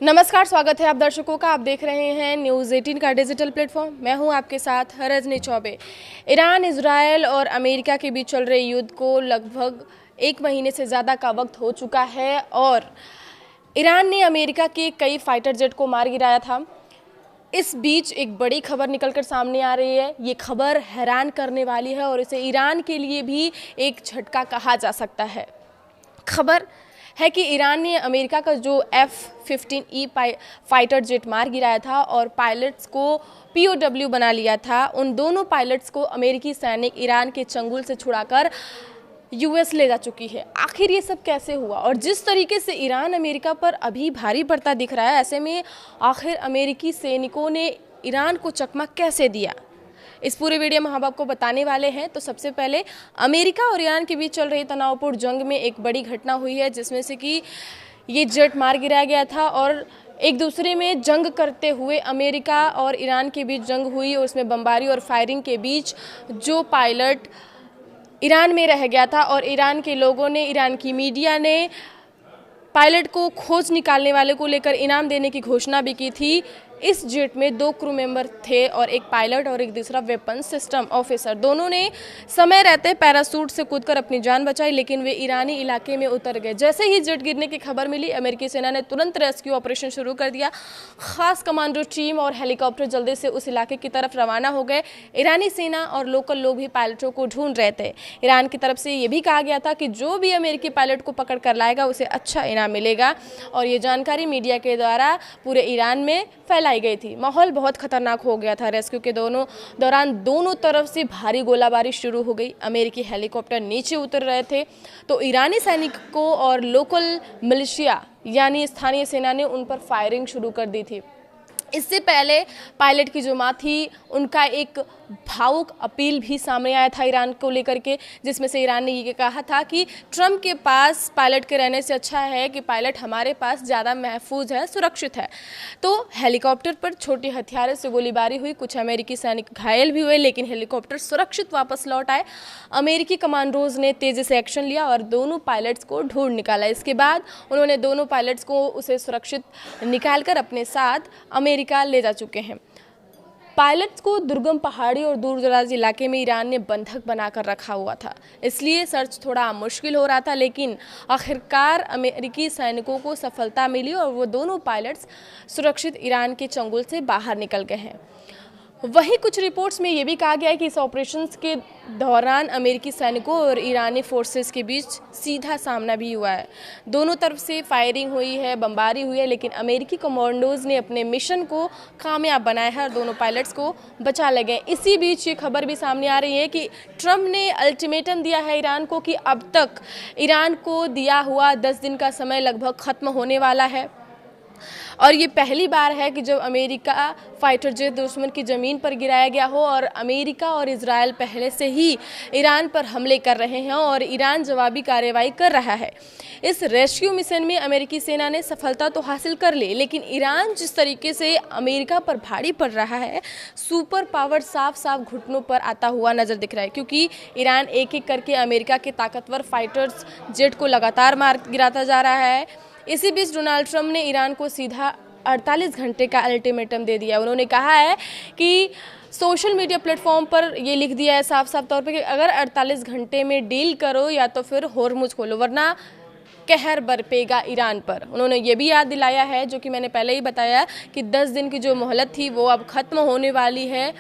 नमस्कार, स्वागत है आप दर्शकों का। आप देख रहे हैं न्यूज़ 18 का डिजिटल प्लेटफॉर्म। मैं हूं आपके साथ रजनी चौबे। ईरान, इजरायल और अमेरिका के बीच चल रहे युद्ध को लगभग 1 महीने से ज़्यादा का वक्त हो चुका है और ईरान ने अमेरिका के कई फाइटर जेट को मार गिराया था। इस बीच एक बड़ी खबर निकलकर सामने आ रही है। ये खबर हैरान करने वाली है और इसे ईरान के लिए भी एक झटका कहा जा सकता है। खबर है कि ईरान ने अमेरिका का जो F-15E फाइटर जेट मार गिराया था और पायलट्स को POW बना लिया था। उन दोनों पायलट्स को अमेरिकी सैनिक ईरान के चंगुल से छुड़ाकर US ले जा चुकी है। आखिर ये सब कैसे हुआ और जिस तरीके से ईरान अमेरिका पर अभी भारी पड़ता दिख रहा है, ऐसे में आखिर अमेरिकी सैनिकों ने ईरान को चकमा कैसे दिया, इस पूरे वीडियो में हम आपको बताने वाले हैं। तो सबसे पहले अमेरिका और ईरान के बीच चल रही तनावपूर्ण जंग में एक बड़ी घटना हुई है, जिसमें से कि ये जेट मार गिराया गया था और एक दूसरे में जंग करते हुए अमेरिका और ईरान के बीच जंग हुई और उसमें बमबारी और फायरिंग के बीच जो पायलट ईरान में रह गया था और ईरान के लोगों ने, ईरान की मीडिया ने पायलट को खोज निकालने वाले को लेकर इनाम देने की घोषणा भी की थी। इस जेट में 2 क्रू मेंबर थे और एक पायलट और एक दूसरा वेपन सिस्टम ऑफिसर। दोनों ने समय रहते पैराशूट से कूदकर अपनी जान बचाई, लेकिन वे ईरानी इलाके में उतर गए। जैसे ही जेट गिरने की खबर मिली, अमेरिकी सेना ने तुरंत रेस्क्यू ऑपरेशन शुरू कर दिया। खास कमांडो टीम और हेलीकॉप्टर जल्दी से उस इलाके की तरफ रवाना हो गए। ईरानी सेना और लोकल लोग भी पायलटों को ढूंढ रहे थे। ईरान की तरफ से ये भी कहा गया था कि जो भी अमेरिकी पायलट को पकड़ कर लाएगा उसे अच्छा इनाम मिलेगा और ये जानकारी मीडिया के द्वारा पूरे ईरान में फैलाई गई थी। माहौल बहुत खतरनाक हो गया था। रेस्क्यू के दौरान दोनों तरफ से भारी गोलाबारी शुरू हो गई। अमेरिकी हेलीकॉप्टर नीचे उतर रहे थे तो ईरानी सैनिकों और लोकल मिलिशिया यानी स्थानीय सेना ने उन पर फायरिंग शुरू कर दी थी। इससे पहले पायलट की जो मां थी, उनका एक भावुक अपील भी सामने आया था ईरान को लेकर के, जिसमें से ईरान ने ये कहा था कि ट्रंप के पास पायलट के रहने से अच्छा है कि पायलट हमारे पास ज़्यादा महफूज है, सुरक्षित है। तो हेलीकॉप्टर पर छोटे हथियारों से गोलीबारी हुई। कुछ अमेरिकी सैनिक घायल भी हुए, लेकिन हेलीकॉप्टर सुरक्षित वापस लौट आए। अमेरिकी कमांडोज ने तेज़ी से एक्शन लिया और दोनों पायलट्स को ढूंढ निकाला। इसके बाद उन्होंने दोनों पायलट्स को उसे सुरक्षित निकालकर अपने साथ अमेरिका ले जा चुके हैं। पायलट्स को दुर्गम पहाड़ी और दूर दराज इलाके में ईरान ने बंधक बनाकर रखा हुआ था, इसलिए सर्च थोड़ा मुश्किल हो रहा था, लेकिन आखिरकार अमेरिकी सैनिकों को सफलता मिली और वो दोनों पायलट्स सुरक्षित ईरान के चंगुल से बाहर निकल गए हैं। वहीं कुछ रिपोर्ट्स में ये भी कहा गया है कि इस ऑपरेशंस के दौरान अमेरिकी सैनिकों और ईरानी फोर्सेस के बीच सीधा सामना भी हुआ है। दोनों तरफ से फायरिंग हुई है, बमबारी हुई है, लेकिन अमेरिकी कमांडोज ने अपने मिशन को कामयाब बनाया है और दोनों पायलट्स को बचा ले गए। इसी बीच ये खबर भी सामने आ रही है कि ट्रंप ने अल्टीमेटम दिया है ईरान को कि अब तक ईरान को दिया हुआ 10 दिन का समय लगभग खत्म होने वाला है और ये पहली बार है कि जब अमेरिका फाइटर जेट दुश्मन की ज़मीन पर गिराया गया हो और अमेरिका और इजरायल पहले से ही ईरान पर हमले कर रहे हैं और ईरान जवाबी कार्रवाई कर रहा है। इस रेस्क्यू मिशन में अमेरिकी सेना ने सफलता तो हासिल कर ली, लेकिन ईरान जिस तरीके से अमेरिका पर भारी पड़ रहा है, सुपर पावर साफ साफ घुटनों पर आता हुआ नजर दिख रहा है, क्योंकि ईरान एक एक करके अमेरिका के ताकतवर फाइटर्स जेट को लगातार मार गिराता जा रहा है। इसी बीच डोनाल्ड ट्रंप ने ईरान को सीधा 48 घंटे का अल्टीमेटम दे दिया। उन्होंने कहा है कि सोशल मीडिया प्लेटफॉर्म पर ये लिख दिया है साफ साफ तौर पे कि अगर 48 घंटे में डील करो या तो फिर होर्मुज खोलो, वरना कहर बरपेगा ईरान पर। उन्होंने ये भी याद दिलाया है, जो कि मैंने पहले ही बताया, कि 10 दिन की जो मोहलत थी वो अब खत्म होने वाली है।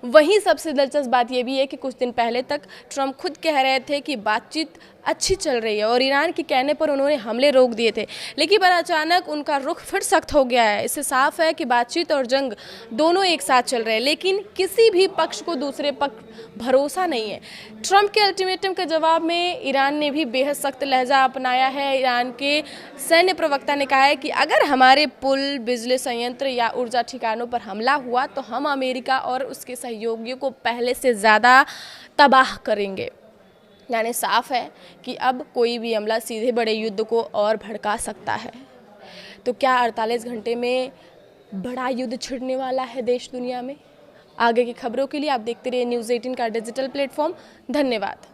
वहीं सबसे दिलचस्प बात यह भी है कि कुछ दिन पहले तक ट्रंप खुद कह रहे थे कि बातचीत अच्छी चल रही है और ईरान के कहने पर उन्होंने हमले रोक दिए थे, लेकिन पर अचानक उनका रुख फिर सख्त हो गया है। इससे साफ है कि बातचीत और जंग दोनों एक साथ चल रहे हैं, लेकिन किसी भी पक्ष को दूसरे पक्ष भरोसा नहीं है। ट्रंप के अल्टीमेटम के जवाब में ईरान ने भी बेहद सख्त लहजा अपनाया है। ईरान के सैन्य प्रवक्ता ने कहा है कि अगर हमारे पुल, बिजली संयंत्र या ऊर्जा ठिकानों पर हमला हुआ तो हम अमेरिका और उसके सहयोगियों को पहले से ज़्यादा तबाह करेंगे। यानी साफ है कि अब कोई भी हमला सीधे बड़े युद्ध को और भड़का सकता है। तो क्या 48 घंटे में बड़ा युद्ध छिड़ने वाला है देश दुनिया में? आगे की खबरों के लिए आप देखते रहिए न्यूज़ 18 का डिजिटल प्लेटफॉर्म। धन्यवाद।